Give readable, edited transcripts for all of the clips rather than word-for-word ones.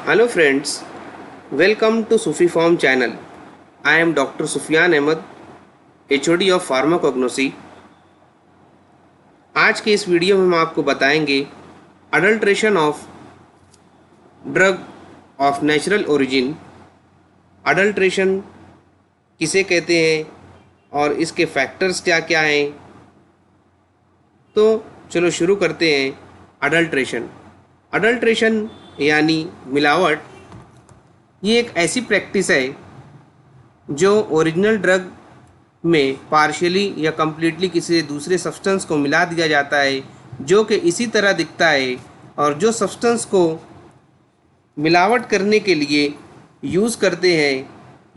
Hello friends, welcome to Sufi Farm channel. I am Dr. Sufyan Ahmed, HOD of Pharmacognosy. आज के इस video में हम आपको बताएंगे adulteration of drug of natural origin. Adulteration किसे कहते हैं और इसके फैक्टर्स क्या क्या हैं। तो चलो शुरू करते हैं। अडल्ट्रेशन यानी मिलावट, ये एक ऐसी प्रैक्टिस है जो ओरिजिनल ड्रग में पार्शियली या कम्प्लीटली किसी दूसरे सब्सटेंस को मिला दिया जाता है जो कि इसी तरह दिखता है, और जो सब्सटेंस को मिलावट करने के लिए यूज़ करते हैं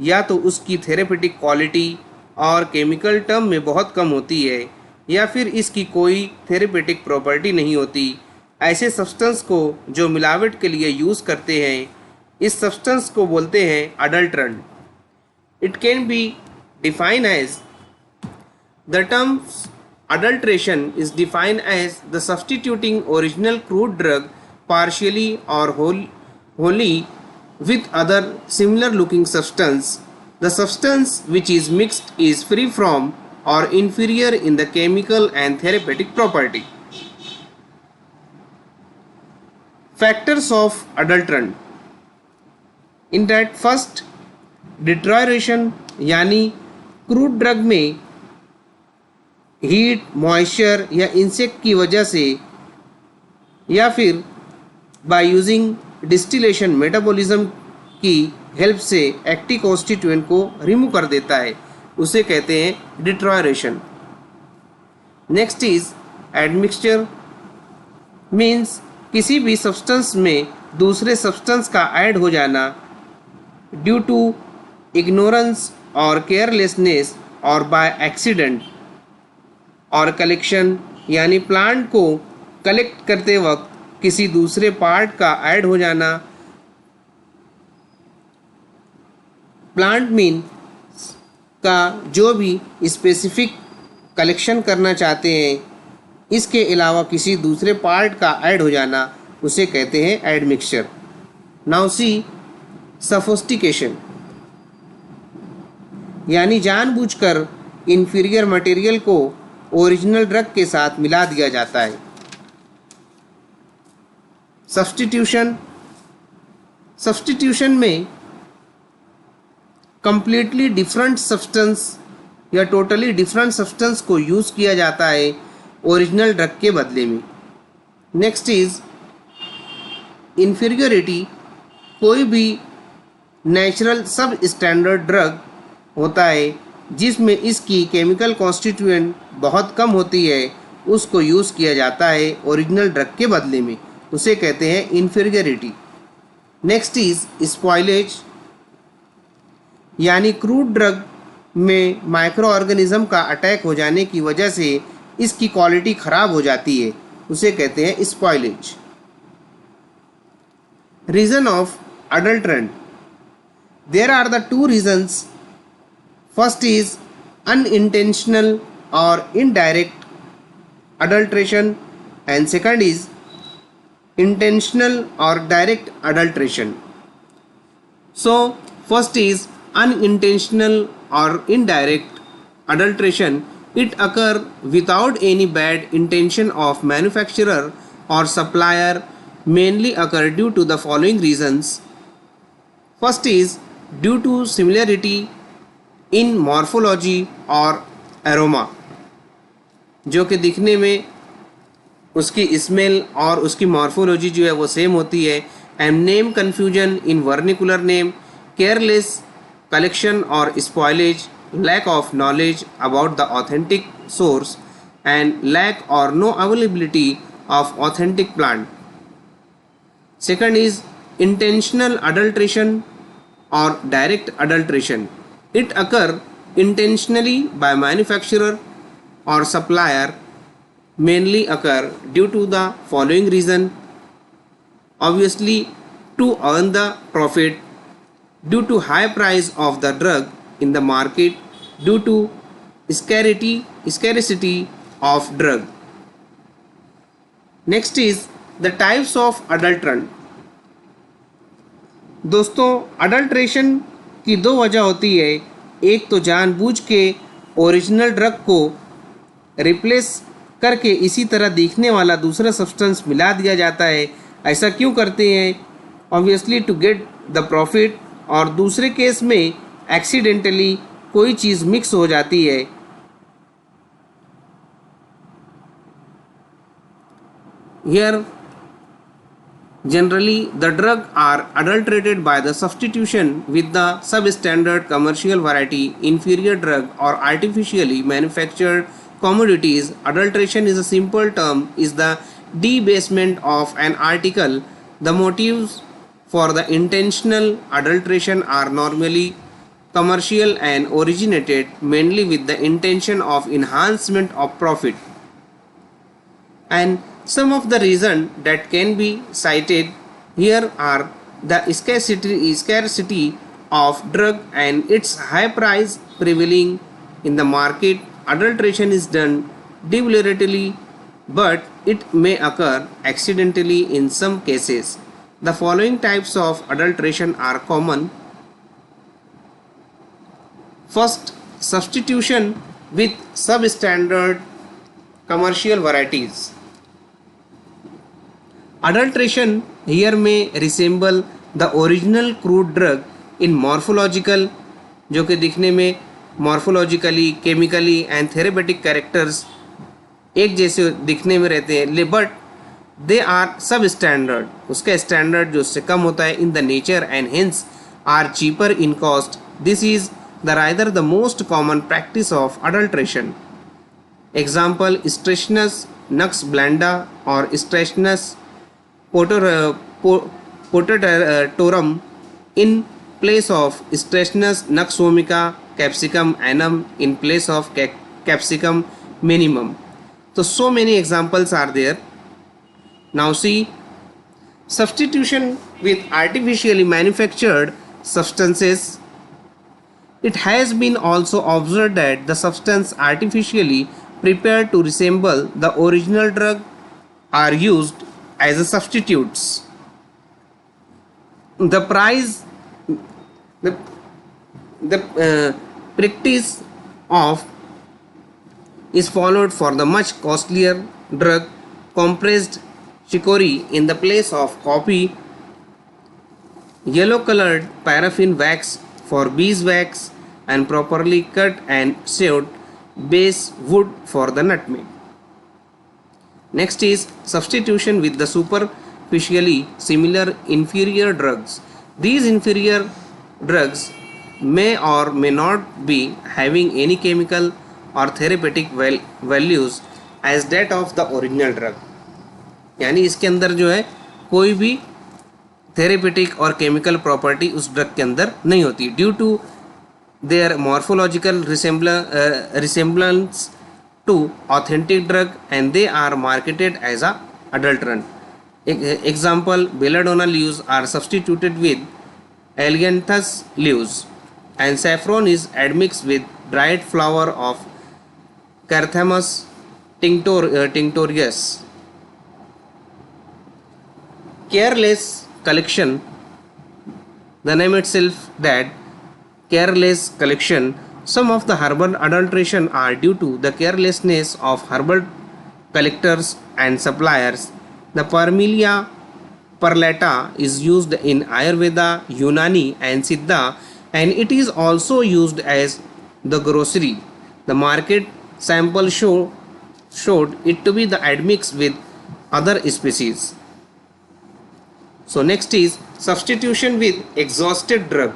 या तो उसकी थेरेपेटिक क्वालिटी और केमिकल टर्म में बहुत कम होती है या फिर इसकी कोई थेरेपेटिक प्रॉपर्टी नहीं होती। ऐसे सब्सटेंस को जो मिलावट के लिए यूज़ करते हैं, इस सब्सटेंस को बोलते हैं adulterant. It can be define as the terms adulteration is defined as the substituting original crude drug partially or wholly with other similar looking substance. The substance which is mixed is free from or inferior in the chemical and therapeutic property. Factors of adulterant. In that first, deterioration यानी crude drug में heat, moisture या insect की वजह से या फिर by using distillation metabolism की help से एक्टिव कॉन्स्टिट्यूएंट को रिमूव कर देता है, उसे कहते हैं डिट्रॉयरेशन। नेक्स्ट इज एडमिक्सचर, मीन्स किसी भी सब्सटेंस में दूसरे सब्सटेंस का ऐड हो जाना ड्यू टू इग्नोरेंस और केयरलेसनेस और बाय एक्सीडेंट। और कलेक्शन यानी प्लांट को कलेक्ट करते वक्त किसी दूसरे पार्ट का ऐड हो जाना। प्लांट मीन का जो भी स्पेसिफिक कलेक्शन करना चाहते हैं, इसके अलावा किसी दूसरे पार्ट का ऐड हो जाना, उसे कहते हैं एडमिक्सचर। नाउ सी सफोस्टिकेशन, यानी जानबूझकर इन्फीरियर मटेरियल को ओरिजिनल ड्रग के साथ मिला दिया जाता है। सब्स्टिट्यूशन में कंप्लीटली डिफरेंट सब्सटेंस या टोटली डिफरेंट सब्सटेंस को यूज़ किया जाता है ओरिजिनल ड्रग के बदले में। नेक्स्ट इज इन्फीरियरिटी, कोई भी नेचुरल सब स्टैंडर्ड ड्रग होता है जिसमें इसकी केमिकल कॉन्स्टिट्यूएंट बहुत कम होती है, उसको यूज़ किया जाता है ओरिजिनल ड्रग के बदले में, उसे कहते हैं इन्फीरियरिटी। नेक्स्ट इज स्पॉइलेज, यानी क्रूड ड्रग में माइक्रो ऑर्गेनिज्म का अटैक हो जाने की वजह से इसकी क्वालिटी ख़राब हो जाती है, उसे कहते हैं spoilage. Reason of adulterant, there are the two reasons. First is unintentional or indirect adulteration, and second is intentional or direct adulteration. So first is unintentional or indirect adulteration. It occur without any bad intention of manufacturer or supplier, mainly occur due to the following reasons. First is due to similarity in morphology और aroma, जो कि दिखने में उसकी smell और उसकी morphology जो है वो सेम होती है। And name confusion in vernacular name, careless collection और spoilage, lack of knowledge about the authentic source and lack और no availability of authentic plant. Second is intentional adulteration और direct adulteration. It occur intentionally by manufacturer or supplier, mainly occur due to the following reason. Obviously, to earn the profit due to high price of the drug in the market, due to scarcity of drug. Next is the types of adulterant. दोस्तों, adulteration की दो वजह होती है। एक तो जानबूझ के ओरिजिनल ड्रग को रिप्लेस करके इसी तरह दिखने वाला दूसरा सब्सटेंस मिला दिया जाता है। ऐसा क्यों करते हैं? Obviously to get the profit. और दूसरे केस में एक्सीडेंटली कोई चीज़ मिक्स हो जाती है। Here generally the drug are adulterated by the substitution with the substandard commercial variety inferior drug or artificially manufactured commodities. Adulteration is a simple term, is the debasement of an article. The motives for the intentional adulteration are normally commercial and originated mainly with the intention of enhancement of profit. And some of the reasons that can be cited here are the scarcity of drug and its high price prevailing in the market. Adulteration is done deliberately, but it may occur accidentally in some cases. The following types of adulteration are common. First, substitution with substandard commercial varieties. Adulteration here may resemble the original crude drug in morphological, जो कि दिखने में morphologically, chemically and therapeutic characters एक जैसे दिखने में रहते हैं, but they are substandard, उसका स्टैंडर्ड जो उससे कम होता है in the nature and hence are cheaper in cost. This is the rather the most common practice of adulteration. Example Strychnos nux blanda और Strychnos पोटेटोरम in place of Streshnus nuxvomica, capsicum annum in place of capsicum minimum. So many examples are there. Now see, substitution with artificially manufactured substances. It has been also observed that the substance artificially prepared to resemble the original drug are used as a substitutes. The price, the practice of is followed for the much costlier drug compressed chicory in the place of coffee, yellow colored paraffin wax for beeswax, and properly cut and shaved base wood for the nutmeg. Next is substitution with the superficially similar inferior drugs. These inferior drugs may or may not be having any chemical or therapeutic values as that of the original drug. यानी इसके अंदर जो है कोई भी therapeutic और chemical property उस drug के अंदर नहीं होती, due to their morphological resemblance to authentic drug, and they are marketed as a adulterant. Example, belladonna leaves are substituted with ailanthus leaves, and saffron is admixed with dried flower of Carthamus tinctorius. Careless collection, the name itself that careless collection. Some of the herbal adulteration are due to the carelessness of herbal collectors and suppliers. The Parmelia perlata is used in Ayurveda, Unani and Siddha, and it is also used as the grocery. The market sample showed it to be the admixed with other species. So next is substitution with exhausted drug.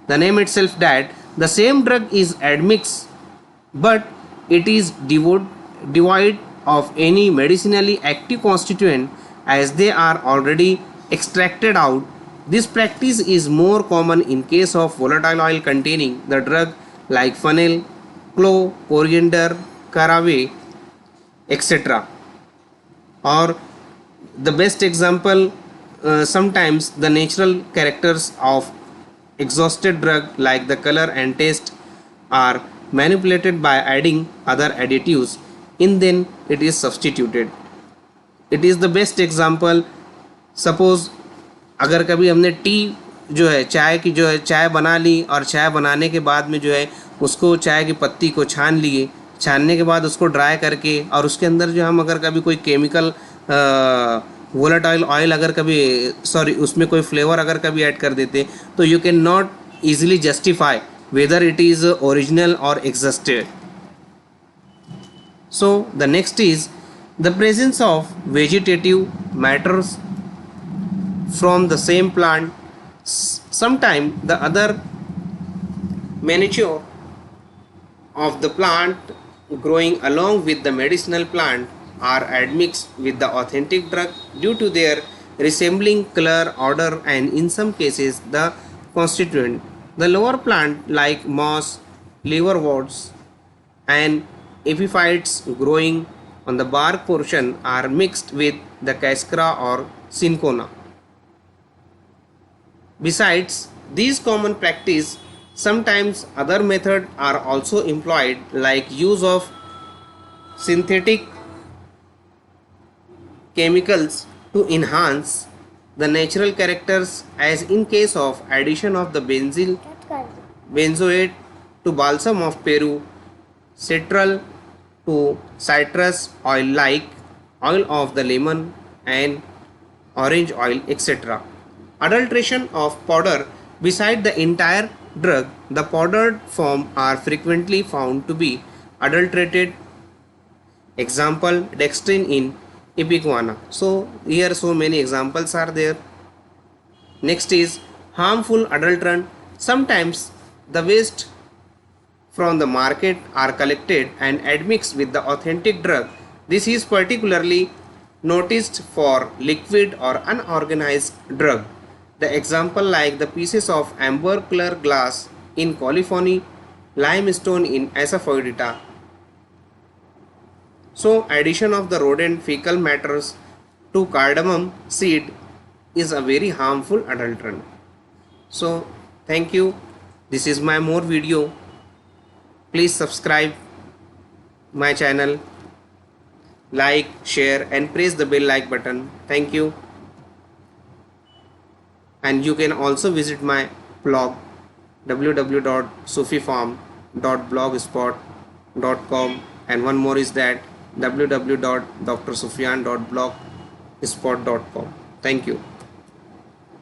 The name itself that the same drug is admixed, but it is devoid of any medicinally active constituent as they are already extracted out. This practice is more common in case of volatile oil containing the drug like fennel, clove, coriander, caraway, etc. Or the best example, sometimes the natural characters of exhausted drug like the color and taste are manipulated by adding other additives in, then it is substituted. It is the best example. Suppose अगर कभी हमने T जो है चाय की जो है चाय बना ली, और चाय बनाने के बाद में जो है उसको चाय की पत्ती को छान लिए, छानने के बाद उसको ड्राई करके, और उसके अंदर जो हम अगर कभी कोई केमिकल वोलेटाइल ऑयल अगर कभी सॉरी उसमें कोई फ्लेवर अगर कभी ऐड कर देते, तो you can not easily justify whether it is original or exhausted. So the next is the presence of vegetative matters from the same plant. Sometimes the other miniature of the plant growing along with the medicinal plant are admixed with the authentic drug due to their resembling color, odor, and in some cases the constituent. The lower plant like moss, liverworts, and epiphytes growing on the bark portion are mixed with the cascara or cinchona. Besides these common practice, sometimes other methods are also employed like use of synthetic chemicals to enhance the natural characters, as in case of addition of the benzoate to balsam of Peru, citral to citrus oil like oil of the lemon and orange oil, etc. Adulteration of powder beside the entire drug, the powdered form are frequently found to be adulterated. Example, dextrin in ipecacuanha. So here so many examples are there. Next is harmful adulterant. Sometimes the waste from the market are collected and admixed with the authentic drug. This is particularly noticed for liquid or unorganized drug. The example like the pieces of amber color glass in coliform, limestone in asafoetida. So addition of the rodent fecal matters to cardamom seed is a very harmful adulterant. So thank you. This is my more video. Please subscribe my channel, like, share and press the bell like button. Thank you. And you can also visit my blog www.sufifarm.blogspot.com, and one more is that www.drsufyan.blogspot.com. Thank you.